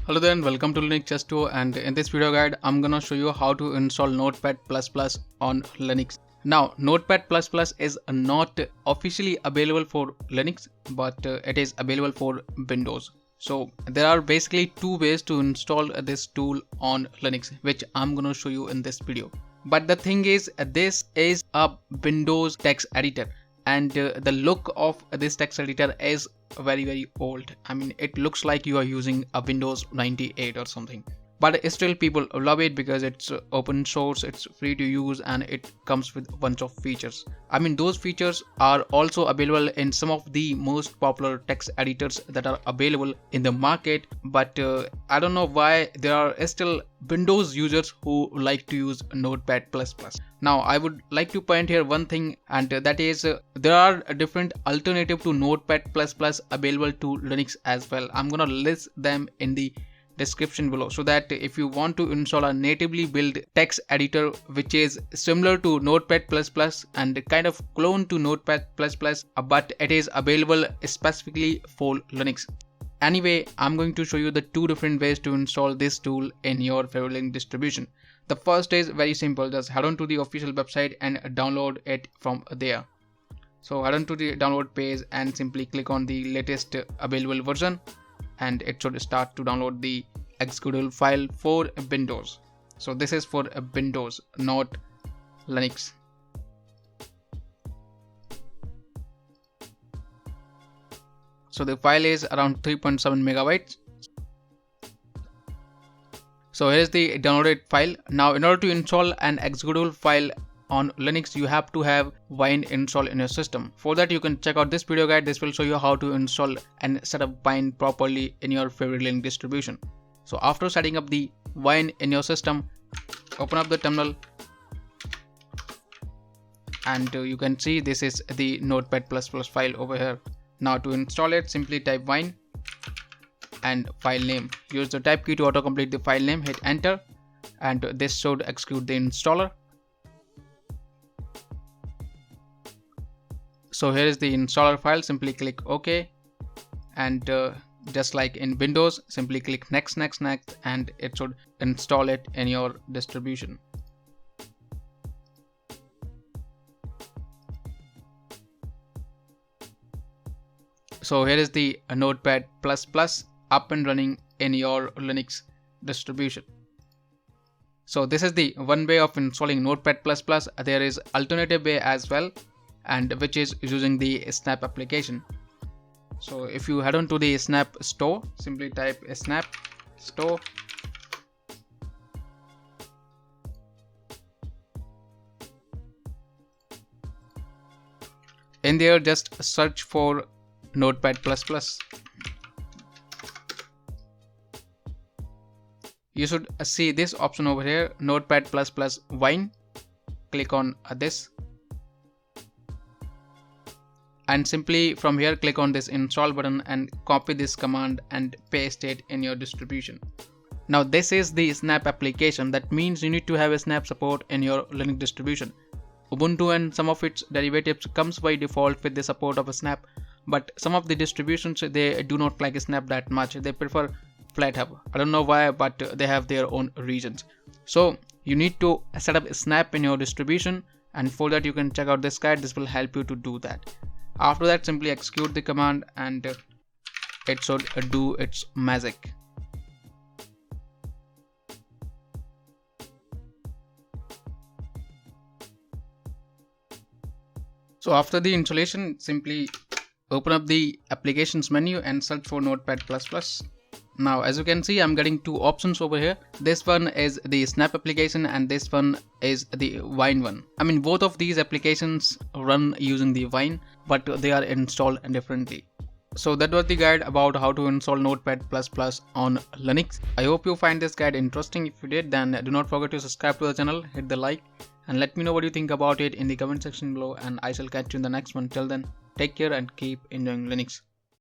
Hello there and welcome to Linux Chesto, and in this video guide I'm gonna show you how to install Notepad++ on Linux. Now Notepad++ is not officially available for Linux, but it is available for Windows. So there are basically two ways to install this tool on Linux, which I'm gonna show you in this video. But the thing is, this is a Windows text editor, and the look of this text editor is very old. I mean, it looks like you are using a Windows 98 or something, but still people love it because it's open source, it's free to use, and it comes with a bunch of features. I mean, those features are also available in some of the most popular text editors that are available in the market, but I don't know why there are still Windows users who like to use Notepad++. Now I would like to point here one thing, and that is there are a different alternative to Notepad++ available to Linux as well. I'm gonna list them in the description below, so that if you want to install a natively built text editor which is similar to Notepad++ and kind of clone to Notepad++, but it is available specifically for Linux. Anyway, I'm going to show you the two different ways to install this tool in your favorite Linux distribution. The first is very simple. Just head on to the official website and download it from there. So head on to the download page and simply click on the latest available version, and it should start to download the executable file for Windows. So this is for Windows, not Linux. So the file is around 3.7 megabytes. So here is the downloaded file. Now in order to install an executable file on Linux, you have to have Wine installed in your system. For that, you can check out this video guide. This will show you how to install and set up Wine properly in your favorite Linux distribution. So after setting up the Wine in your system, open up the terminal, and you can see this is the Notepad++ file over here. Now to install it, simply type Wine and file name. Use the type key to autocomplete the file name, hit enter, and this should execute the installer. So here is the installer file. Simply click OK, and just like in Windows, simply click next, and it should install it in your distribution. So here is the Notepad++ up and running in your Linux distribution. So this is the one way of installing Notepad++. There is alternative way as well, and which is using the Snap application. So if you head on to the Snap store, simply type Snap store. In there, just search for Notepad++. You should see this option over here, Notepad++ Wine. Click on this, and simply from here click on this install button and copy this command and paste it in your distribution. Now this is the Snap application. That means you need to have a Snap support in your Linux distribution. Ubuntu and some of its derivatives comes by default with the support of a Snap, but some of the distributions, they do not like Snap that much. They prefer FlatHub. I don't know why, but they have their own reasons. So you need to set up Snap in your distribution, and for that you can check out this guide. This will help you to do that. After that, simply execute the command and it should do its magic. So after the installation, simply open up the applications menu and search for Notepad++. Now as you can see, I'm getting two options over here. This one is the Snap application and this one is the Wine one. I mean, both of these applications run using the Wine, but they are installed differently. So that was the guide about how to install Notepad++ on Linux. I hope you find this guide interesting. If you did, then do not forget to subscribe to the channel, hit the like, and let me know what you think about it in the comment section below, and I shall catch you in the next one. Till then, take care and keep enjoying Linux.